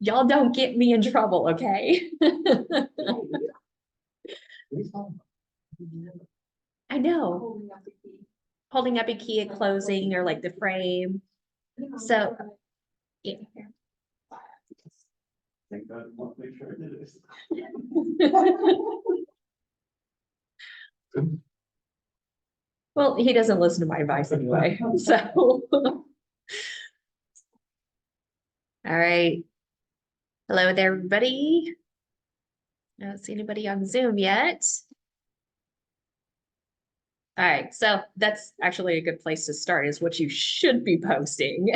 Y'all don't get me in trouble, okay? I know. Holding up a key at closing or like the frame. So, yeah. Thank God, I want to make sure I did this. Well, he doesn't listen to my advice anyway, so. All right. Hello there, everybody. I don't see anybody on Zoom yet. All right, so that's actually a good place to start is what you should be posting.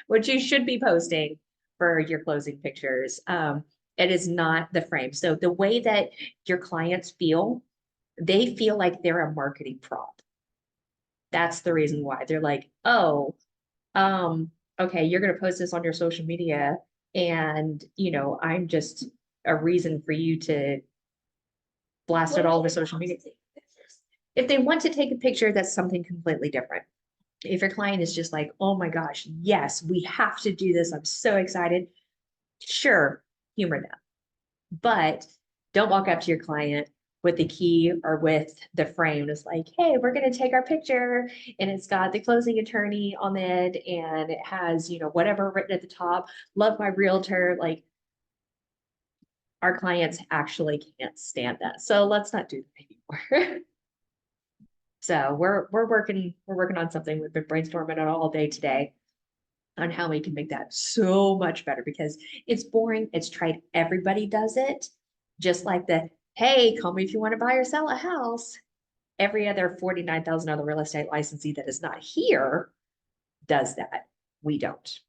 What you should be posting for your closing pictures. It is not the frame. So the way that your clients feel, they feel like they're a marketing prop. That's the reason why they're like, oh, okay, you're going to post this on your social media and, I'm just a reason for you to blast it all over social media. If they want to take a picture, that's something completely different. If your client is just like, oh my gosh, yes, we have to do this. I'm so excited. Sure, humor them. But don't walk up to your client with the key or with the frame. It's like, hey, we're going to take our picture and it's got the closing attorney on it and it has, whatever written at the top. Love my realtor. Like our clients actually can't stand that. So let's not do that anymore. So we're working on something. We've been brainstorming it all day today on how we can make that so much better because it's boring. It's tried. Everybody does it. Just like the, hey, call me if you want to buy or sell a house. Every other 49,000 other real estate licensee that is not here does that. We don't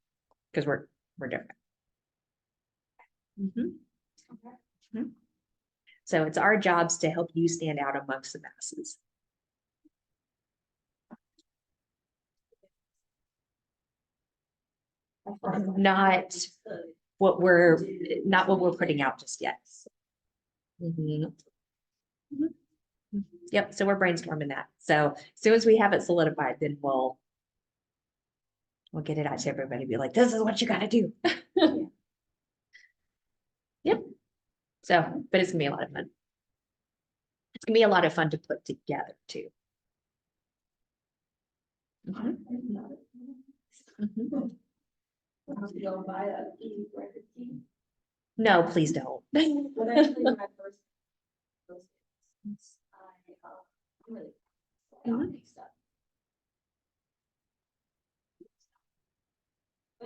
because we're different. Okay. So it's our jobs to help you stand out amongst the masses. Not what we're putting out just yet. Yep. So we're brainstorming that. So as soon as we have it solidified, then we'll get it out to everybody. Be like, this is what you got to do. Yep. So, but it's gonna be a lot of fun. It's gonna be a lot of fun to put together too. No, please don't. But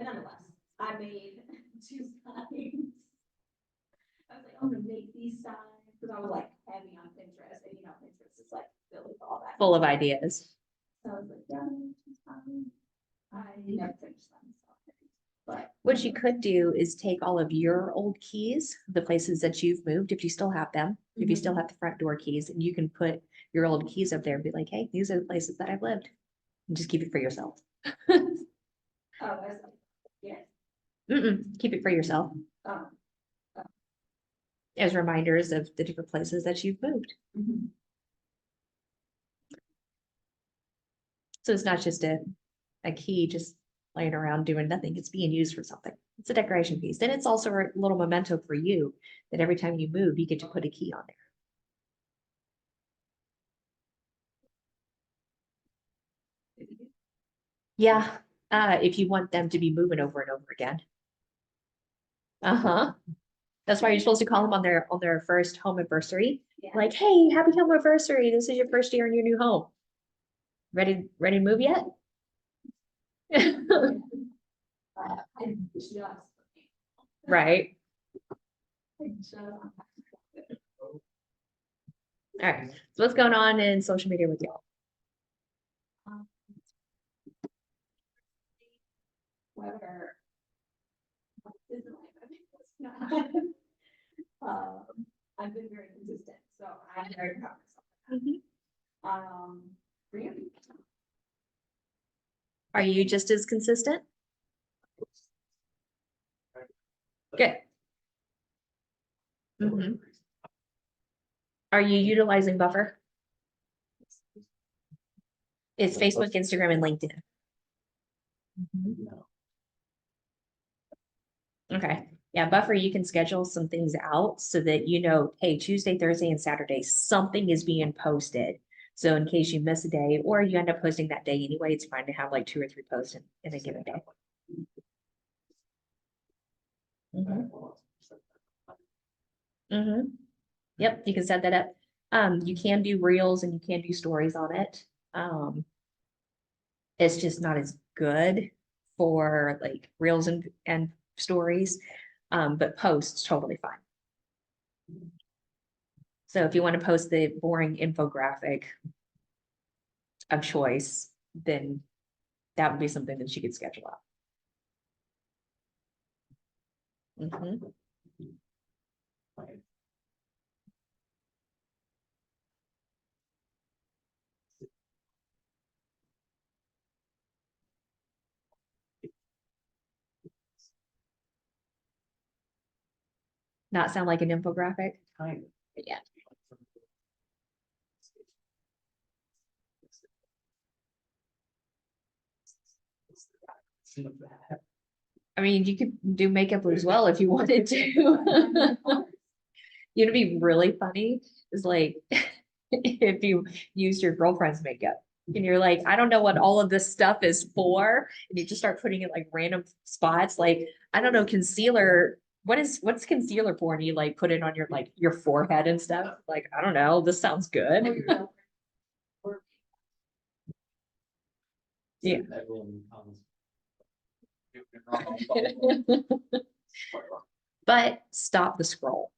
nonetheless, I made 2 signs. I was like, I'm gonna make these signs because I was like heavy on Pinterest, and Pinterest is like filled with all that. Full of ideas. So I was like, yeah, 2 signs. I never finished them. But what you could do is take all of your old keys, the places that you've moved, if you still have them, if you still have the front door keys, and you can put your old keys up there and be like, hey, these are the places that I've lived. And just keep it for yourself. Yeah. Keep it for yourself. As reminders of the different places that you've moved. So it's not just a key just laying around doing nothing. It's being used for something. It's a decoration piece. Then it's also a little memento for you that every time you move, you get to put a key on there. Yeah. If you want them to be moving over and over again. That's why you're supposed to call them on their first home anniversary. Yeah. Like, hey, happy home anniversary. This is your first year in your new home. Ready to move yet? Right. All right. So what's going on in social media with y'all? Whether I've been very consistent, so I'm very proud of myself. Really? Are you just as consistent? Good. Are you utilizing Buffer? It's Facebook, Instagram, and LinkedIn. Okay, yeah, buffer, you can schedule some things out so that you know, hey, Tuesday, Thursday, and Saturday, something is being posted. So in case you miss a day or you end up posting that day anyway, it's fine to have like 2 or 3 posts in a given day. Mhm. Yep, you can set that up. You can do reels and you can do stories on it. It's just not as good for like reels and stories. But posts totally fine. So if you want to post the boring infographic of choice, then that would be something that you could schedule out. Mhm. Not sound like an infographic? Kind of. Yeah. I mean, you could do makeup as well if you wanted to. You know, be really funny is like if you use your girlfriend's makeup and you're like, I don't know what all of this stuff is for, and you just start putting it like random spots, like I don't know, concealer. What's concealer for? And you like put it on your like your forehead and stuff. Like, I don't know, this sounds good. Yeah. Everyone comes. But stop the scroll.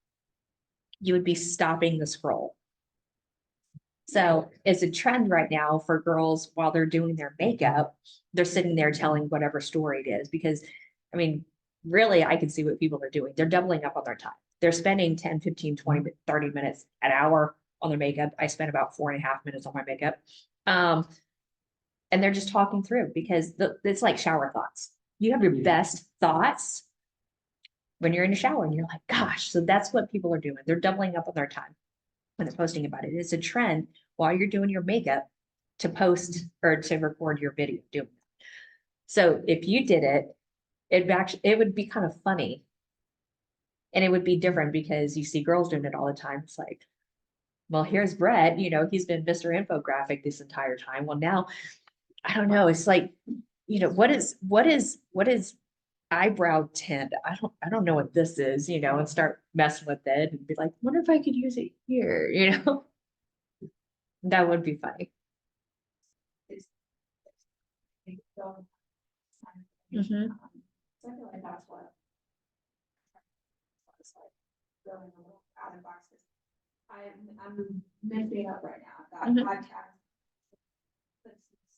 You would be stopping the scroll. So it's a trend right now for girls while they're doing their makeup, they're sitting there telling whatever story it is. Because, I mean, really, I can see what people are doing. They're doubling up on their time. They're spending 10, 15, 20, 30 minutes, an hour on their makeup. I spent about 4.5 minutes on my makeup. And they're just talking through because it's like shower thoughts. You have your best thoughts when you're in the shower and you're like, gosh, so that's what people are doing. They're doubling up on their time when they're posting about it. It's a trend while you're doing your makeup to post or to record your video doing that. So if you did it, it would be kind of funny. And it would be different because you see girls doing it all the time. It's like, well, here's Brett, you know, he's been Mr. Infographic this entire time. Well, now I don't know. It's like, you know, what is eyebrow tint? I don't know what this is, you know, and start messing with it and be like, wonder if I could use it here, you know? That would be funny. Mhm. So I feel like that's what. It's like going a little out of boxes. I'm mixing it up right now. I've got podcast.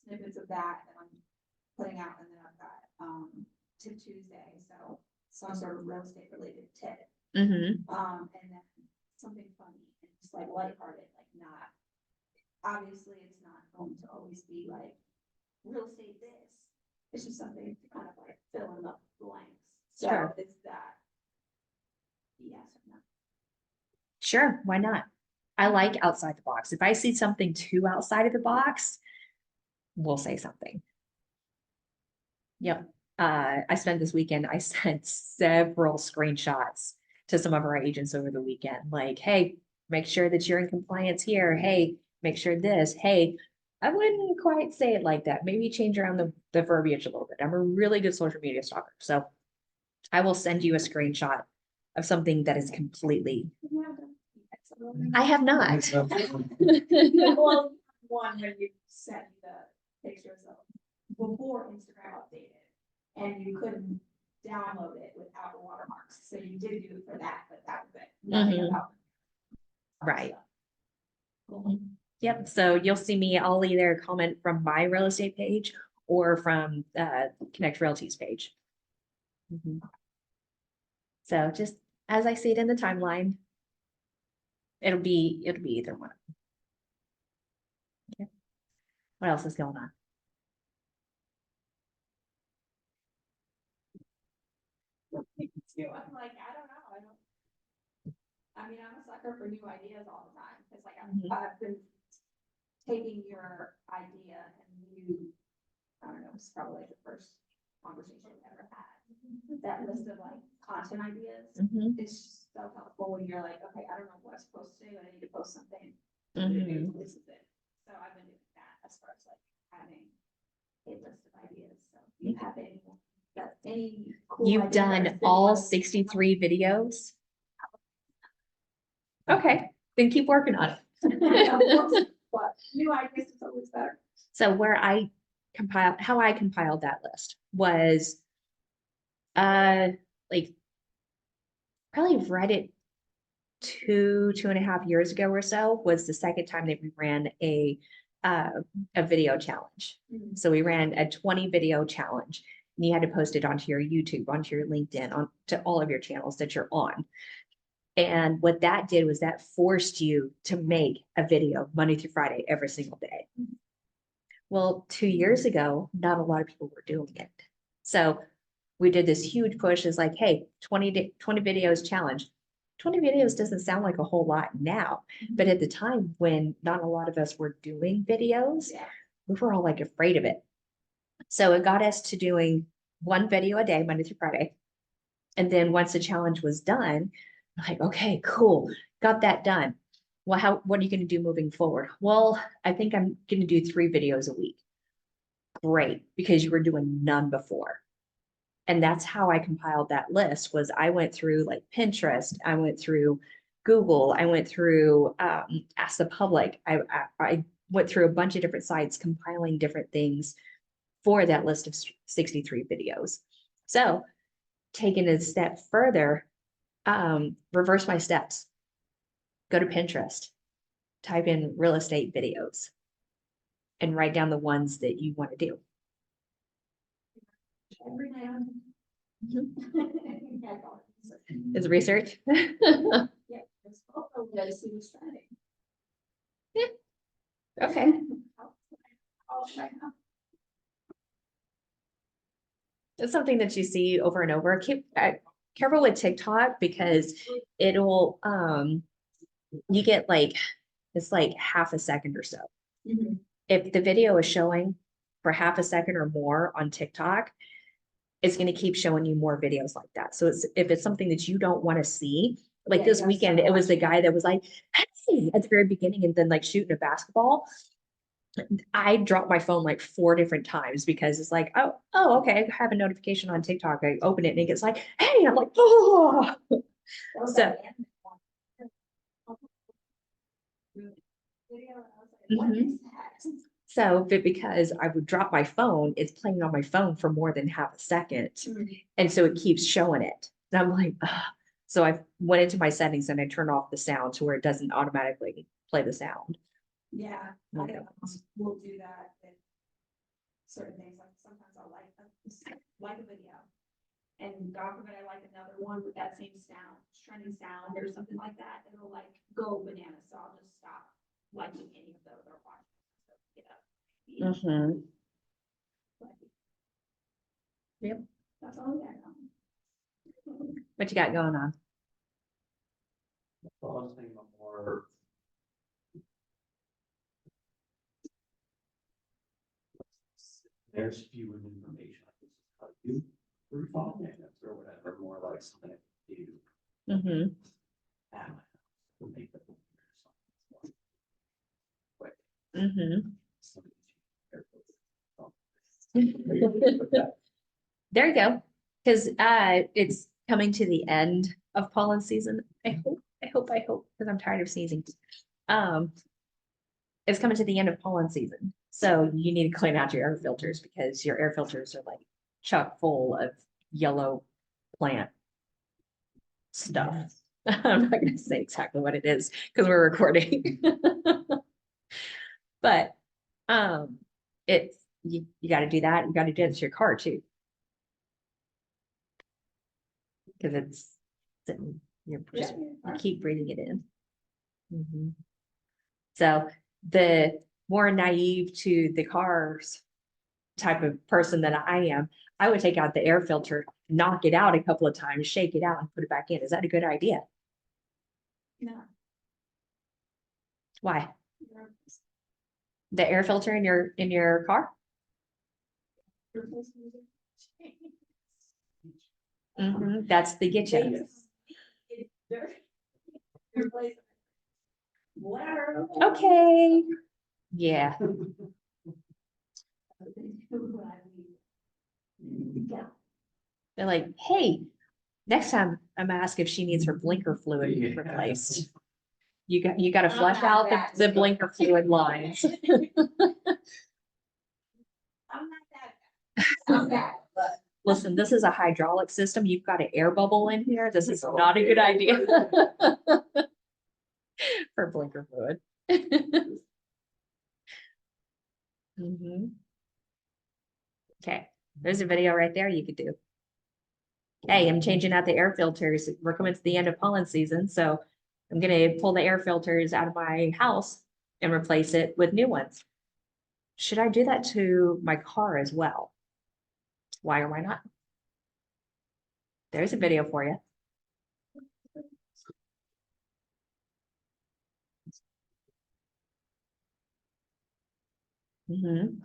Snippets of that I'm putting out, and then I've got Tip Tuesday, so some sort of real estate related tip. Mhm. And then something funny and just like lighthearted, like not, obviously it's not going to always be like real estate this. It's just something to kind of like fill in the blanks. So Sure. it's that. Yes or no? Sure, why not? I like outside the box. If I see something too outside of the box, we'll say something. Yep. I spent this weekend, I sent several screenshots to some of our agents over the weekend, like, hey, make sure that you're in compliance here. Hey, make sure this. Hey, I wouldn't quite say it like that. Maybe change around the verbiage a little bit. I'm a really good social media stalker. So I will send you a screenshot of something that is completely, I have not. Well, one when you sent the pictures of before Instagram updated, and you couldn't download it without watermarks, so you did do it for that, but that was it. Nothing Mhm. about. Right. Yep, so you'll see me, I'll either comment from my real estate page or from Connect Realty's page. Mhm. So just as I see it in the timeline, it'll be either one. Okay. What else is going on? I'm like, I don't know, I mean, I'm a sucker for new ideas all the time, it's like, Mhm. I've been taking your idea and you, I don't know, it's probably like the first conversation we ever had. That list of like content ideas. Mhm, It's just so helpful when you're like, okay, I don't know what I'm supposed to do, I need to post something. mhm. This is it. So I've been doing that as far as like having a list of ideas, so do you have any, cool You've ideas done that all want- 63 videos? Okay, then keep working on it. But new ideas is always better. So how I compiled that list was, like, probably right at 2.5 years ago or so was the second time that we ran uh, a video challenge. Mhm. So we ran a 20 video challenge, and you had to post it onto your YouTube, onto your LinkedIn, on to all of your channels that you're on. And what that did was that forced you to make a video Monday through Friday every single day. Well, 2 years ago, not a lot of people were doing it. So we did this huge push is like, hey, 20 videos challenge. 20 videos doesn't sound like a whole lot now, but at the time when not a lot of us were doing videos, Yeah. we were all like afraid of it. So it got us to doing one video a day, Monday through Friday. And then once the challenge was done, like, okay, cool, got that done. Well, what are you going to do moving forward? Well, I think I'm going to do 3 videos a week. Great, because you were doing none before. And that's how I compiled that list was I went through like Pinterest, I went through Google, I went through Ask the Public. I went through a bunch of different sites compiling different things for that list of 63 videos. So taking a step further, reverse my steps. Go to Pinterest, type in real estate videos, and write down the ones that you want to do. Every day. Yeah, go on. Is research. Yeah, it's also good to see what's trending. Okay. I'll check out. It's something that you see over and over. Keep careful with TikTok because it'll you get like it's like half a second or so. Mhm. If the video is showing for half a second or more on TikTok, it's going to keep showing you more videos like that. So if it's something that you don't want to see, like Yeah, this you weekend, gotta it was the guy that was like, hey, at the very beginning, and then like shooting a basketball. I dropped my phone like 4 different times because it's like, oh, okay, I have a notification on TikTok. I open it and it gets like, hey, and I'm like, oh. That was So- that animal one. Video, and I was like, what Mhm. is that? So, but because I would drop my phone, it's playing on my phone for more than half a second. And so it keeps showing it. And I'm like, ugh. So I went into my settings and I turned off the sound to where it doesn't automatically play the sound. Yeah, Okay. will do that with certain things, like sometimes I'll like a video. And God forbid I like another one with that same sound, trending sound or something like that, it'll like go bananas, so I'll just stop liking any of those or watching. So, yeah. Mhm. But Yep. that's all I got. What you got going on? Well, I was thinking of more. There's fewer information. Like this is how you refine it or whatever, more like something you Mhm. add. Will make the book or something. Quick. Mhm. Something There you go. Because it's coming to the end of pollen season. I hope, because I'm tired of sneezing. It's coming to the end of pollen season. So you need to clean out your air filters because your air filters are like chock full of yellow plant stuff. I'm not gonna say exactly what it is because we're recording. But it's you gotta do that. You gotta do it to your car too. Because you keep breathing it in. Mhm. So the more naive to the cars type of person that I am, I would take out the air filter, knock it out a couple of times, shake it out and put it back in. Is that a good idea? No. Why? The air filter in your car? That's the get They you. just- they're place- Whatever. Okay. Yeah. Yeah. They're like, hey, next time I'm asked if she needs her blinker fluid Yeah. replaced. You got to I'm flush not out that the bad. blinker fluid lines. I'm not that bad. I'm bad, but. Listen, this is a hydraulic system. You've got an air bubble in here. This is not a good idea. For blinker fluid. Mhm. Okay, there's a video right there you could do. Hey, I'm changing out the air filters. We're coming to the end of pollen season, so I'm gonna pull the air filters out of my house and replace it with new ones. Should I do that to my car as well? Why or why not? There's a video for you. Mhm.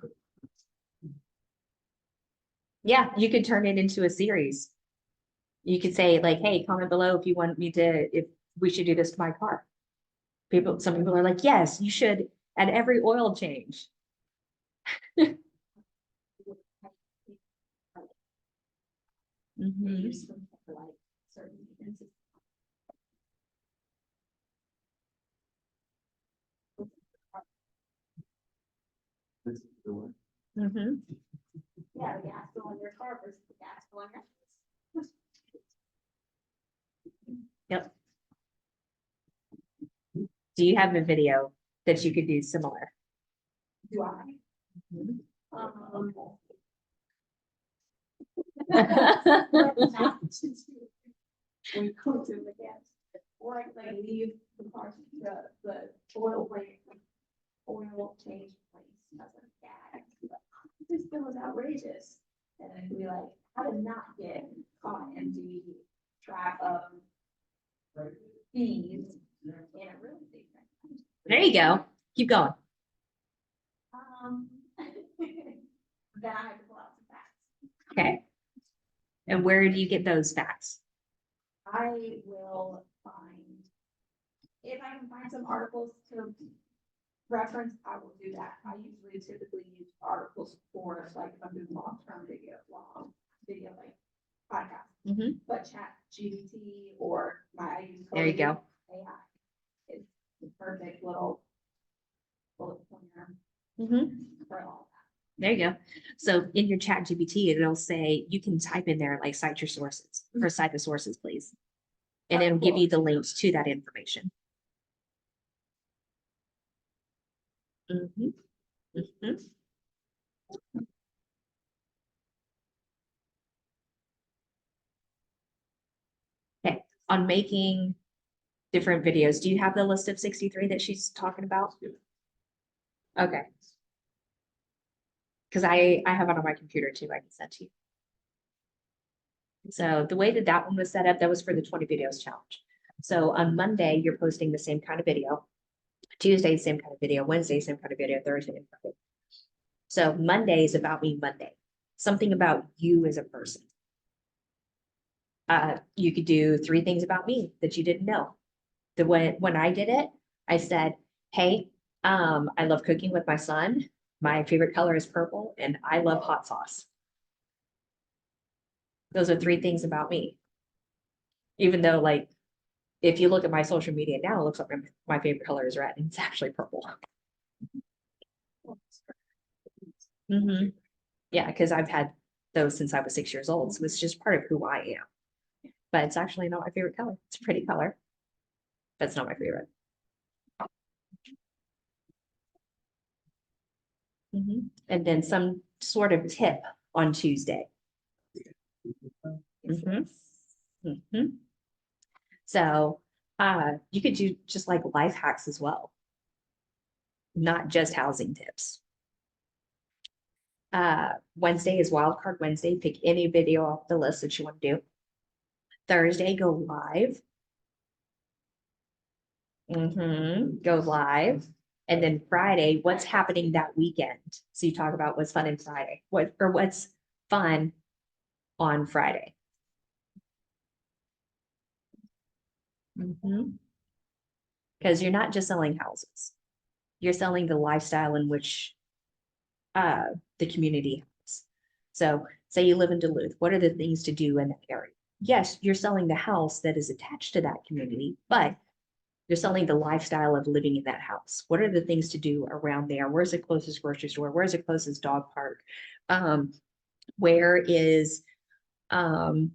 Yeah, you could turn it into a series. You could say like, hey, comment below if you want me to, if we should do this to my car. Some people are like, yes, you should at every oil change. Mhm. Use them for like certain events. This is the one. Mhm. Yeah, the gas bill in your car versus the gas bill in your house. Yep. Do you have a video that you could do similar? Do I? Um. We go to the gas, or like leave the car, the oil place, oil change place, doesn't gas. This bill is outrageous. And then we like, how to not get caught and do track of fees in a real estate. transaction. There you go. Keep going. Then I have to pull out some facts. Okay. And where do you get those facts? I will find, if I can find some articles to reference, I will do that. I usually typically use articles for, like, if I'm doing long-term video, like podcast, Mhm. but chat GBT or I use. There you go. AI. It's the perfect little bullet pointer Mhm. for all There you go. So in your chat GPT, it'll say, you can type in there, like, cite your sources or cite the sources, please. And it'll give you the links to that information. Mhm. Mhm. Okay, on making different videos, do you have the list of 63 that she's talking about? Okay. Because I have it on my computer too, I can send to you. So the way that that one was set up, that was for the 20 videos challenge. So on Monday, you're posting the same kind of video. Tuesday, same kind of video. Wednesday, same kind of video. Thursday, same kind of video. So Monday is about me Monday. Something about you as a person. You could do 3 things about me that you didn't know. When I did it, I said, hey, I love cooking with my son. My favorite color is purple, and I love hot sauce. Those are 3 things about me. Even though, like, if you look at my social media now, it looks like my favorite color is red, and it's actually purple. Mhm. Yeah, because I've had those since I was 6 years old, so it's just part of who I am. But it's actually not my favorite color. It's a pretty color, but it's not my favorite. Mhm. And then some sort of tip on Tuesday. Mhm. Mhm. So you could do just like life hacks as well, not just housing tips. Wednesday is wildcard Wednesday. Pick any video off the list that you want to do. Thursday, go live. Go live. And then Friday, what's happening that weekend? So you talk about what's fun in Friday, what's fun on Friday. Because you're not just selling houses. You're selling the lifestyle in which the community has. So say you live in Duluth, what are the things to do in that area? Yes, you're selling the house that is attached to that community, but you're selling the lifestyle of living in that house. What are the things to do around there? Where's the closest grocery store? Where's the closest dog park? Where is, you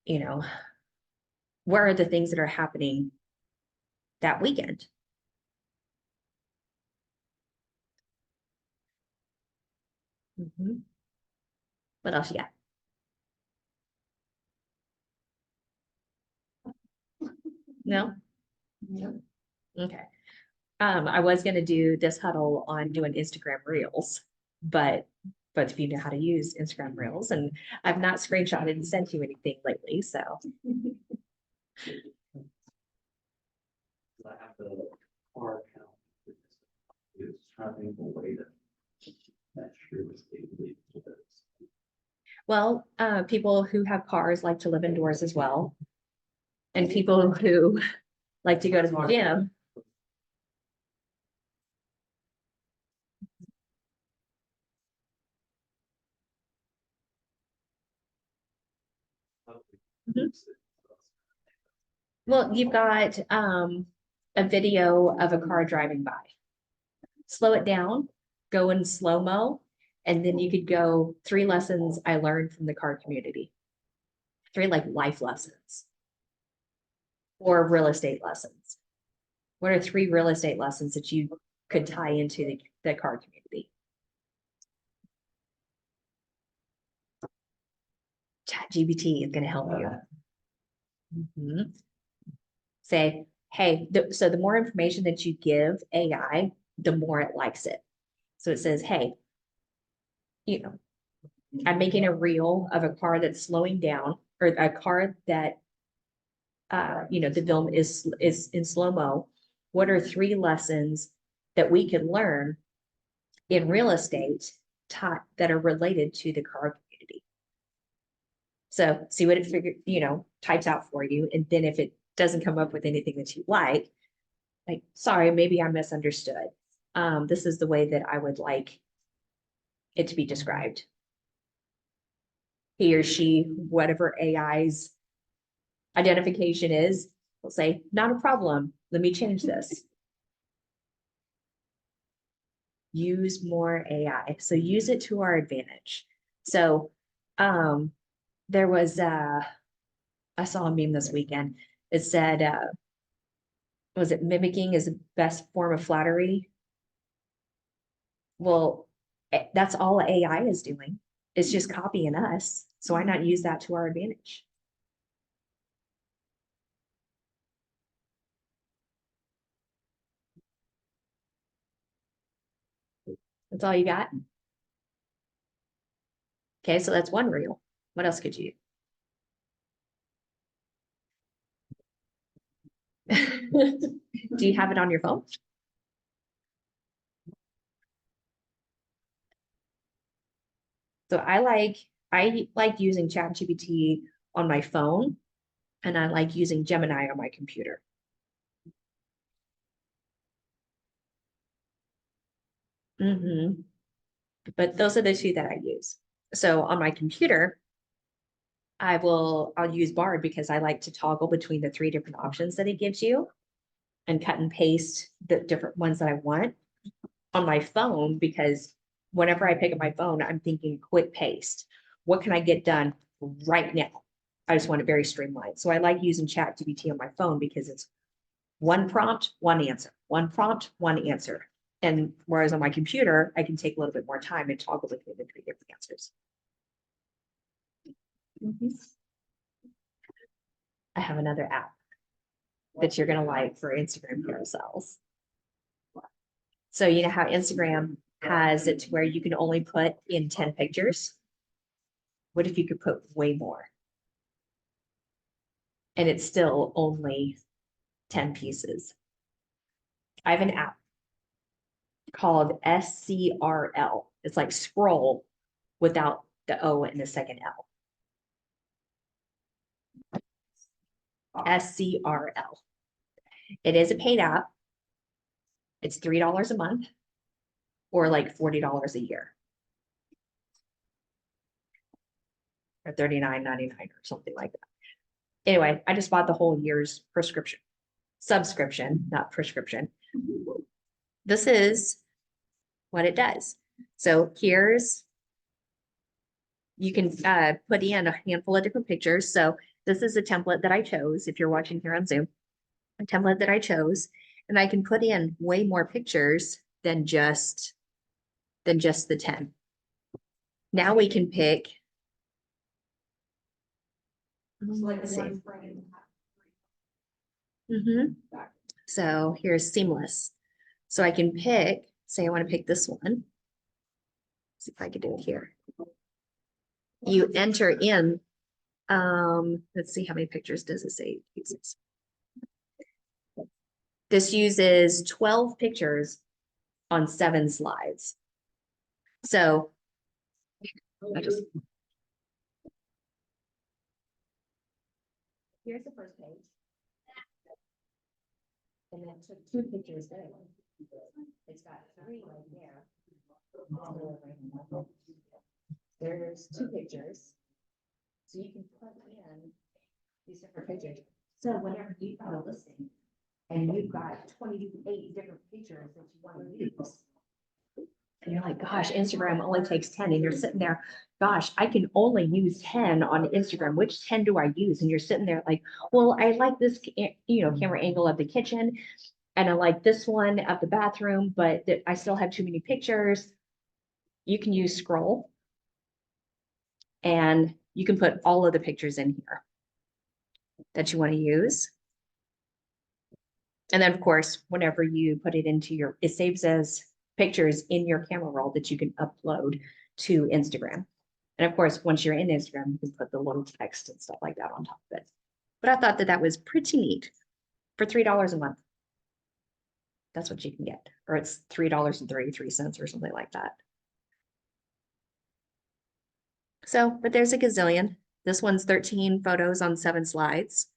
know, where are the things that are happening that weekend? What else you got? No? Okay. I was gonna do this huddle on doing Instagram Reels, but both of you know how to use Instagram Reels, and I've not screenshotted and sent you anything lately, so. I have the car count. It's trying to think of a way to measure this. Well, people who have cars like to live indoors as well. And people who like to go to the gym. Mhm. Well, you've got a video of a car driving by. Slow it down, go in slow-mo, and then you could go 3 lessons I learned from the car community. 3 like life lessons. Or real estate lessons. What are 3 real estate lessons that you could tie into the car community? ChatGPT is gonna help you. Mhm. Say, hey, so the more information that you give AI, the more it likes it. So it says, hey, you know, I'm making a reel of a car that's slowing down, or a car that, the film is in slow-mo. What are 3 lessons that we can learn in real estate that are related to the car community? So see what it types out for you. And then if it doesn't come up with anything that you like, sorry, maybe I misunderstood. This is the way that I would like it to be described. He or she, whatever AI's identification is, will say, not a problem. Let me change this. Use more AI. So use it to our advantage. So there was I saw a meme this weekend. It said, was it mimicking is the best form of flattery? Well, that's all AI is doing. It's just copying us. So why not use that to our advantage? That's all you got? Okay, so that's one reel. What else could you? Do you have it on your phone? So I like using ChatGPT on my phone, and I like using Gemini on my computer. But those are the 2 that I use. So on my computer, I'll use Bard because I like to toggle between the 3 different options that it gives you and cut and paste the different ones that I want on my phone, because whenever I pick up my phone, I'm thinking quick paste. What can I get done right now? I just want it very streamlined. So I like using ChatGPT on my phone because it's one prompt, one answer, one prompt, one answer. And whereas on my computer, I can take a little bit more time and toggle between the 3 different answers. I have another app that you're going to like for Instagram carousels. So you know how Instagram has it to where you can only put in 10 pictures? What if you could put way more? And it's still only 10 pieces. I have an app called SCRL. It's like scroll without the O and the second L. SCRL. It is a paid app. It's $3 a month or like $40 a year. Or $39.99 or something like that. Anyway, I just bought the whole year's subscription, not prescription. This is what it does. So you can put in a handful of different pictures. So this is a template that I chose. If you're watching here on Zoom, a template that I chose, and I can put in way more pictures than just the 10. Now we can pick. Like Let's see. one frame. So here's seamless. So I can pick, say I want to pick this one. See if I can do it here. You enter in, let's see how many pictures does it say it uses. This uses 12 pictures on 7 slides. So here's the first page. And then it took 2 pictures there. It's got 3 right there. There's 2 pictures. So you can put in these different pictures. So whenever you got a listing and you've got 28 different pictures that you want to use. And you're like, gosh, Instagram only takes 10. And you're sitting there, gosh, I can only use 10 on Instagram. Which 10 do I use? And you're sitting there like, well, I like this, camera angle of the kitchen. And I like this one of the bathroom, but I still have too many pictures. You can use scroll. And you can put all of the pictures in here that you want to use. And then of course, whenever you put it into it saves as pictures in your camera roll that you can upload to Instagram. And of course, once you're in Instagram, you can put the little text and stuff like that on top of it. But I thought that was pretty neat for $3 a month. That's what you can get, or it's $3.33 or something like that. So, but there's a gazillion. This one's 13 photos on 7 slides.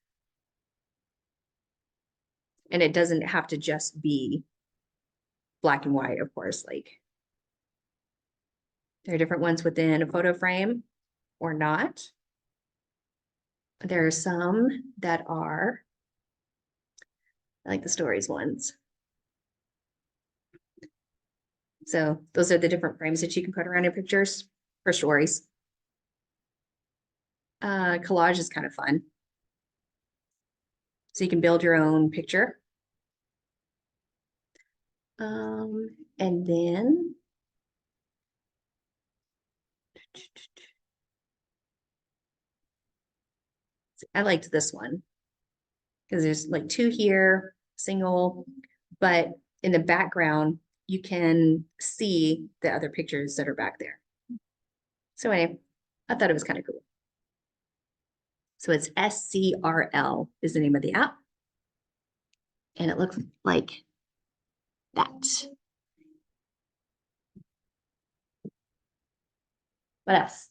And it doesn't have to just be black and white, of course, like there are different ones within a photo frame or not. There are some that are, I like the stories ones. So those are the different frames that you can put around your pictures for stories. Collage is kind of fun. So you can build your own picture. And then I liked this one because there's like 2 here, single, but in the background, you can see the other pictures that are back there. So anyway, I thought it was kind of cool. So it's SCRL is the name of the app. And it looks like that. What else?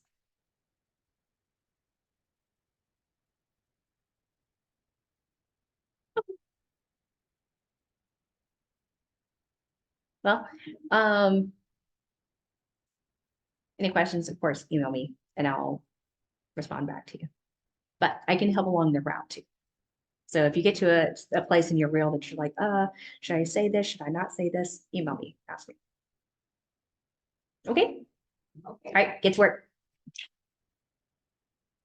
Well, any questions, of course, email me and I'll respond back to you. But I can help along the route too. So if you get to a place in your reel that you're like, should I say this? Should I not say this? Email me, ask me. Okay. All right, get to work.